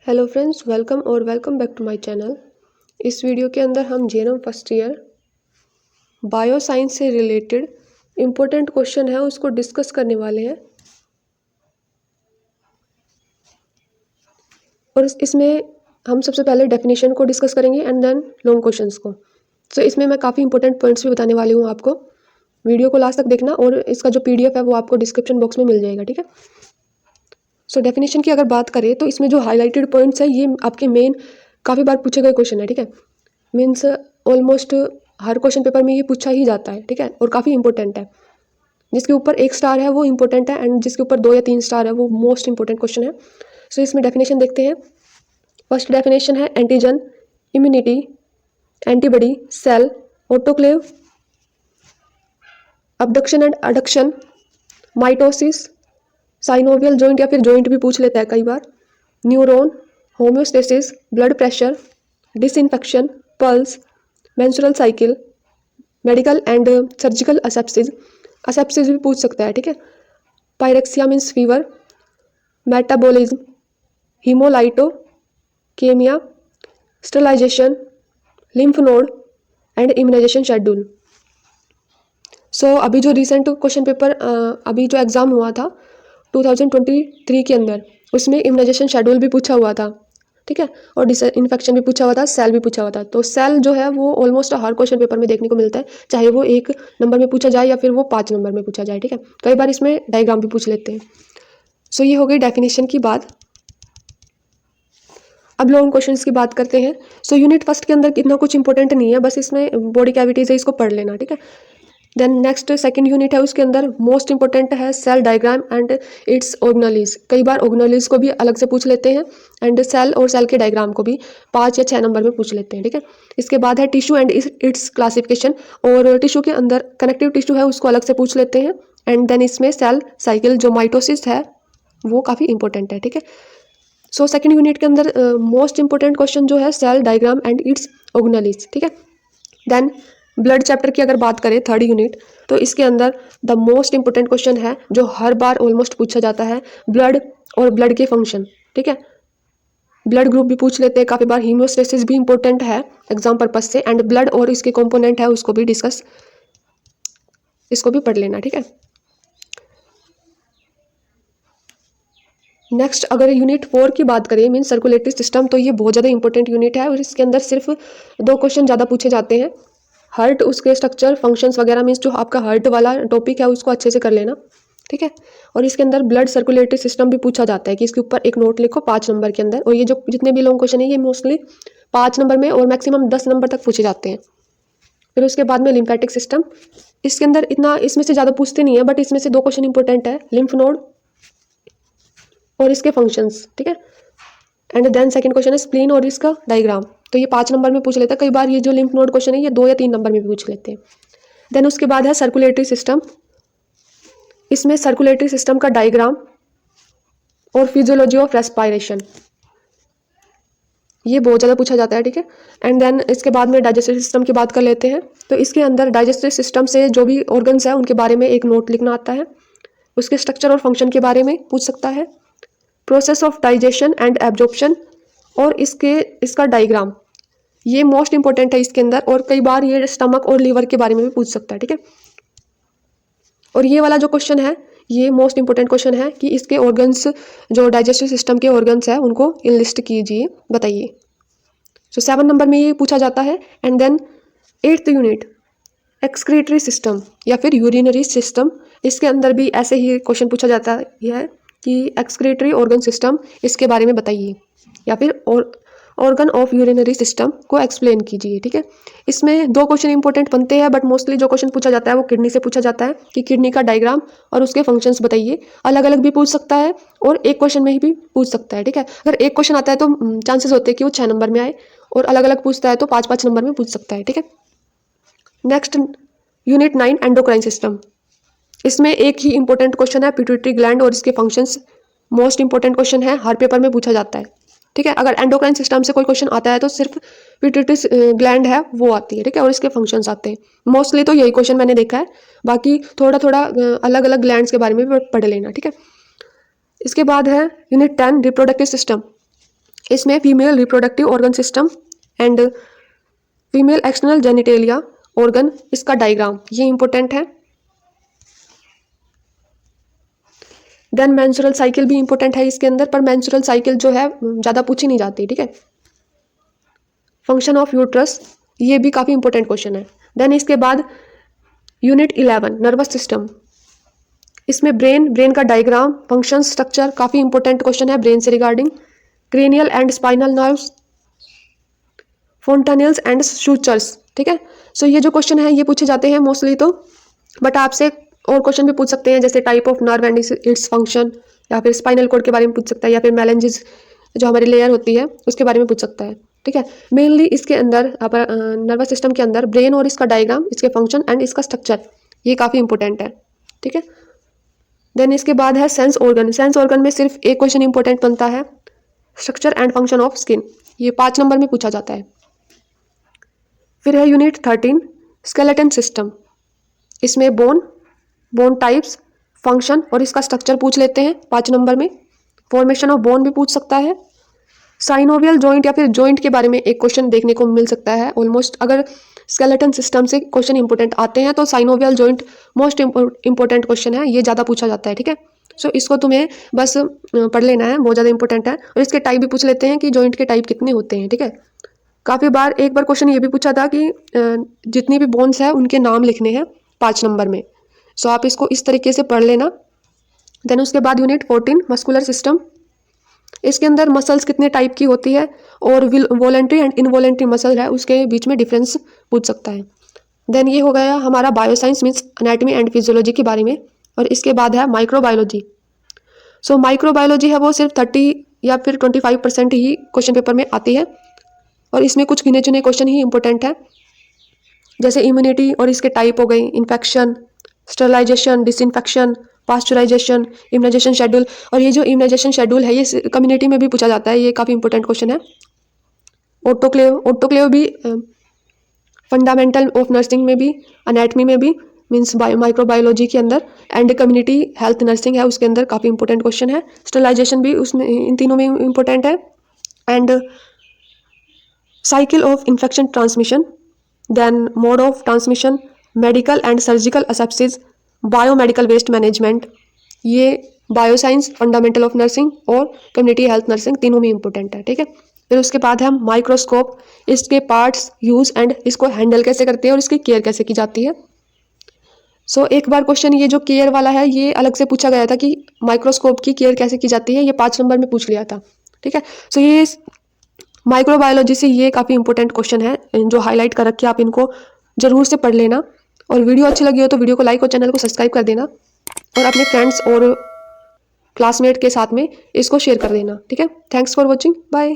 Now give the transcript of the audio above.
Hello friends, welcome back to my channel. इस video के अंदर हम JNM first year bio science से रिलेटेड इम्पोर्टेंट क्वेश्चन है उसको डिस्कस करने वाले हैं। और इसमें हम सबसे पहले डेफिनेशन को डिस्कस करेंगे एंड देन लॉन्ग क्वेश्चंस को। सो इसमें मैं काफ़ी इंपॉर्टेंट पॉइंट्स भी बताने वाली हूँ आपको। वीडियो को लास्ट तक देखना और इसका जो PDF है वो आपको डिस्क्रिप्शन बॉक्स में मिल जाएगा, ठीक है। सो डेफिनेशन की अगर बात करें तो इसमें जो हाईलाइटेड पॉइंट्स है ये आपके मेन काफ़ी बार पूछे गए क्वेश्चन है, ठीक है। मीन्स ऑलमोस्ट हर क्वेश्चन पेपर में ये पूछा ही जाता है, ठीक है, और काफ़ी इंपॉर्टेंट है। जिसके ऊपर 1 स्टार है वो इंपॉर्टेंट है एंड जिसके ऊपर 2 या 3 स्टार है वो मोस्ट इंपॉर्टेंट क्वेश्चन है। सो इसमें डेफिनेशन देखते हैं। फर्स्ट डेफिनेशन है antigen, immunity, antibody, cell, autoclave, abduction and adduction, mitosis, synovial joint या फिर जॉइंट भी पूछ लेता है कई बार, neuron, homeostasis, blood pressure, disinfection, pulse, menstrual cycle, medical and surgical asepsis भी पूछ सकता है, ठीक है। Pyrexia means fever, metabolism, haemolytic anaemia, sterilisation, lymph node and immunisation schedule. So अभी जो रिसेंट क्वेश्चन पेपर अभी जो एग्ज़ाम हुआ था 2023 के अंदर, उसमें इम्यूनाइजेशन शेड्यूल भी पूछा हुआ था, ठीक है, और डिसइंफेक्शन भी पूछा हुआ था, सेल भी पूछा हुआ था। तो सेल जो है वो ऑलमोस्ट हर क्वेश्चन पेपर में देखने को मिलता है, चाहे वो 1 नंबर में पूछा जाए या फिर वो 5 नंबर में पूछा जाए, ठीक है। कई बार इसमें डायग्राम भी पूछ लेते हैं। सो ये हो गई डेफिनेशन की बात। अब लॉन्ग क्वेश्चंस की बात करते हैं। सो यूनिट फर्स्ट के अंदर इतना कुछ इंपॉर्टेंट नहीं है, बस इसमें बॉडी कैविटीज है, इसको पढ़ लेना, ठीक है। देन नेक्स्ट सेकंड यूनिट है, उसके अंदर मोस्ट इंपॉर्टेंट है cell diagram and its organelles. कई बार ऑर्गेनेलिज को भी अलग से पूछ लेते हैं एंड सेल और सेल के डायग्राम को भी 5 या 6 नंबर में पूछ लेते हैं, ठीक है। इसके बाद है टिश्यू एंड इट्स क्लासिफिकेशन, और टिश्यू के अंदर कनेक्टिव टिश्यू है उसको अलग से पूछ लेते हैं। एंड देन इसमें सेल साइकिल जो माइटोसिस है वो काफ़ी इंपॉर्टेंट है, ठीक है। सो सेकंड यूनिट के अंदर मोस्ट इंपॉर्टेंट क्वेश्चन जो है cell diagram and its organelles, ठीक है। देन ब्लड चैप्टर की अगर बात करें थर्ड यूनिट, तो इसके अंदर द मोस्ट इंपॉर्टेंट क्वेश्चन है जो हर बार ऑलमोस्ट पूछा जाता है, ब्लड और ब्लड के फंक्शन, ठीक है। ब्लड ग्रुप भी पूछ लेते हैं काफ़ी बार, हीमोस्टेसिस भी इंपॉर्टेंट है एग्जाम पर्पज से, एंड ब्लड और इसके कंपोनेंट है उसको भी डिस्कस, इसको भी पढ़ लेना, ठीक है। नेक्स्ट अगर यूनिट 4 की बात करें मीन सर्कुलेटरी सिस्टम, तो ये बहुत ज़्यादा इंपॉर्टेंट यूनिट है और इसके अंदर सिर्फ 2 क्वेश्चन ज़्यादा पूछे जाते हैं। हार्ट, उसके स्ट्रक्चर, फंक्शंस वगैरह, मीन्स जो आपका हार्ट वाला टॉपिक है उसको अच्छे से कर लेना, ठीक है। और इसके अंदर ब्लड सर्कुलेटरी सिस्टम भी पूछा जाता है कि इसके ऊपर एक नोट लिखो 5 नंबर के अंदर। और ये जो जितने भी लॉन्ग क्वेश्चन है ये मोस्टली 5 नंबर में और मैक्सिमम 10 नंबर तक पूछे जाते हैं। फिर उसके बाद में लिम्फेटिक सिस्टम, इसके अंदर इतना इसमें से ज़्यादा पूछते नहीं है, बट इसमें से 2 क्वेश्चन इंपॉर्टेंट है, लिम्फ नोड और इसके फंक्शंस, ठीक है। एंड देन सेकंड क्वेश्चन है स्प्लीन और इसका डायग्राम, तो ये 5 नंबर में पूछ लेता है। कई बार ये जो लिम्फ नोड क्वेश्चन है ये 2 या 3 नंबर में भी पूछ लेते हैं। देन उसके बाद है सर्कुलेटरी सिस्टम, इसमें सर्कुलेटरी सिस्टम का डायग्राम और फिजियोलॉजी ऑफ रेस्पिरेशन ये बहुत ज़्यादा पूछा जाता है, ठीक है। एंड देन इसके बाद में डाइजेस्टिव सिस्टम की बात कर लेते हैं, तो इसके अंदर डाइजेस्टिव सिस्टम से जो भी ऑर्गन्स है उनके बारे में एक नोट लिखना आता है, उसके स्ट्रक्चर और फंक्शन के बारे में पूछ सकता है, process of digestion and absorption और इसका डायग्राम ये मोस्ट इंपॉर्टेंट है इसके अंदर। और कई बार ये स्टमक और लीवर के बारे में भी पूछ सकता है, ठीक है। और ये वाला जो क्वेश्चन है ये मोस्ट इंपॉर्टेंट क्वेश्चन है कि इसके ऑर्गन्स जो डाइजेस्टिव सिस्टम के ऑर्गन्स है उनको लिस्ट कीजिए, बताइए। सो 7 नंबर में ये पूछा जाता है। And then 8th unit excretory system या फिर यूरिनरी सिस्टम, इसके अंदर भी ऐसे ही क्वेश्चन पूछा जाता है कि एक्सक्रीटरी ऑर्गन सिस्टम इसके बारे में बताइए या फिर ऑर्गन ऑफ यूरिनरी सिस्टम को एक्सप्लेन कीजिए, ठीक है। इसमें 2 क्वेश्चन इंपॉर्टेंट बनते हैं, बट मोस्टली जो क्वेश्चन पूछा जाता है वो किडनी से पूछा जाता है कि किडनी का डायग्राम और उसके फंक्शंस बताइए। अलग अलग भी पूछ सकता है और एक क्वेश्चन में ही भी पूछ सकता है, ठीक है। अगर एक क्वेश्चन आता है तो चांसेस होते हैं कि वो 6 नंबर में आए, और अलग अलग पूछता है तो 5-5 नंबर में पूछ सकता है, ठीक है। नेक्स्ट यूनिट 9 एंडोक्राइन सिस्टम, इसमें एक ही इंपॉर्टेंट क्वेश्चन है पिट्यूटरी ग्लैंड और इसके फंक्शंस, मोस्ट इंपॉर्टेंट क्वेश्चन है, हर पेपर में पूछा जाता है, ठीक है। अगर एंडोक्राइन सिस्टम से कोई क्वेश्चन आता है तो सिर्फ पिट्यूटरी ग्लैंड है वो आती है, ठीक है, और इसके फंक्शंस आते हैं। मोस्टली तो यही क्वेश्चन मैंने देखा है, बाकी थोड़ा थोड़ा अलग अलग ग्लैंड्स के बारे में भी पढ़ लेना, ठीक है। इसके बाद है यूनिट 10 रिप्रोडक्टिव सिस्टम, इसमें female reproductive organ system and female external genitalia organ, इसका डायग्राम ये इंपॉर्टेंट है। देन मेंस्ट्रुअल साइकिल भी इंपॉर्टेंट है इसके अंदर, पर मेंस्ट्रुअल साइकिल जो है ज़्यादा पूछी नहीं जाती, ठीक है। फंक्शन ऑफ यूट्रस, ये भी काफ़ी इंपॉर्टेंट क्वेश्चन है। देन इसके बाद यूनिट 11 नर्वस सिस्टम, इसमें ब्रेन का डायग्राम, फंक्शन, स्ट्रक्चर, काफ़ी इंपॉर्टेंट क्वेश्चन है ब्रेन से regarding. Cranial and spinal nerves, fontanelles and sutures, ठीक है। सो ये जो क्वेश्चन है ये पूछे जाते हैं मोस्टली तो, बट आपसे और क्वेश्चन भी पूछ सकते हैं जैसे type of nerve and its function, या फिर स्पाइनल कॉर्ड के बारे में पूछ सकता है, या फिर मेलेंजिस जो हमारी लेयर होती है उसके बारे में पूछ सकता है, ठीक है। मेनली इसके अंदर नर्वस सिस्टम के अंदर ब्रेन और इसका डायग्राम, इसके फंक्शन एंड इसका स्ट्रक्चर, ये काफ़ी इंपॉर्टेंट है, ठीक है। देन इसके बाद है सेंस ऑर्गन। सेंस ऑर्गन में सिर्फ एक क्वेश्चन इंपॉर्टेंट बनता है, structure and function of skin, ये 5 नंबर में पूछा जाता है। फिर है यूनिट 13 स्केलेटन सिस्टम, इसमें बोन टाइप्स, फंक्शन और इसका स्ट्रक्चर पूछ लेते हैं 5 नंबर में। फॉर्मेशन ऑफ बोन भी पूछ सकता है। साइनोवियल जॉइंट या फिर जॉइंट के बारे में एक क्वेश्चन देखने को मिल सकता है ऑलमोस्ट। अगर स्केलेटन सिस्टम से क्वेश्चन इंपॉर्टेंट आते हैं तो synovial joint most important question है, ये ज़्यादा पूछा जाता है, ठीक है। सो इसको तुम्हें बस पढ़ लेना है, बहुत ज़्यादा इंपॉर्टेंट है। और इसके टाइप भी पूछ लेते हैं कि जॉइंट के टाइप कितने होते हैं, ठीक है। काफ़ी बार एक बार क्वेश्चन ये भी पूछा था कि जितनी भी बोन्स है उनके नाम लिखने हैं 5 नंबर में। सो आप इसको इस तरीके से पढ़ लेना। देन उसके बाद यूनिट 14 मस्कुलर सिस्टम, इसके अंदर मसल्स कितने टाइप की होती है और वॉलेंट्री एंड इनवॉलेंट्री मसल है उसके बीच में डिफरेंस पूछ सकता है। देन ये हो गया हमारा bioscience means anatomy and physiology के बारे में। और इसके बाद है माइक्रोबायोलॉजी। सो माइक्रोबायोलॉजी है वो सिर्फ 30 या फिर 25% ही क्वेश्चन पेपर में आती है, और इसमें कुछ गिने चुने क्वेश्चन ही इंपॉर्टेंट है, जैसे इम्यूनिटी और इसके टाइप हो गई, infection, sterilisation, disinfection, pasteurisation, immunisation schedule. और ये जो इम्यूनाइजेशन शेड्यूल है ये कम्युनिटी में भी पूछा जाता है, ये काफ़ी इंपॉर्टेंट क्वेश्चन है। ऑटोक्लेव भी फंडामेंटल ऑफ नर्सिंग में भी, एनाटमी में भी मीन्स माइक्रोबायोलॉजी के अंदर, एंड कम्युनिटी हेल्थ नर्सिंग है उसके अंदर काफ़ी इंपॉर्टेंट क्वेश्चन है। स्टरलाइजेशन भी उसमें इन तीनों में इंपॉर्टेंट है। And cycle of infection transmission, then mode of transmission, medical and surgical asepsis, biomedical waste management, ये बायोसाइंस, फंडामेंटल ऑफ नर्सिंग और कम्युनिटी हेल्थ नर्सिंग तीनों में इंपॉर्टेंट है, ठीक है। फिर उसके बाद है माइक्रोस्कोप, इसके पार्ट्स, यूज एंड इसको हैंडल कैसे करते हैं और इसकी केयर कैसे की जाती है। सो एक बार क्वेश्चन ये जो केयर वाला है ये अलग से पूछा गया था कि माइक्रोस्कोप की केयर कैसे की जाती है, ये 5 नंबर में पूछ लिया था, ठीक है। सो ये माइक्रोबायोलॉजी से ये काफ़ी इंपॉर्टेंट क्वेश्चन है जो हाईलाइट कर रखे, आप इनको जरूर से पढ़ लेना। और वीडियो अच्छी लगी हो तो वीडियो को लाइक और चैनल को सब्सक्राइब कर देना, और अपने फ्रेंड्स और क्लासमेट के साथ में इसको शेयर कर देना, ठीक है। Thanks for watching, bye.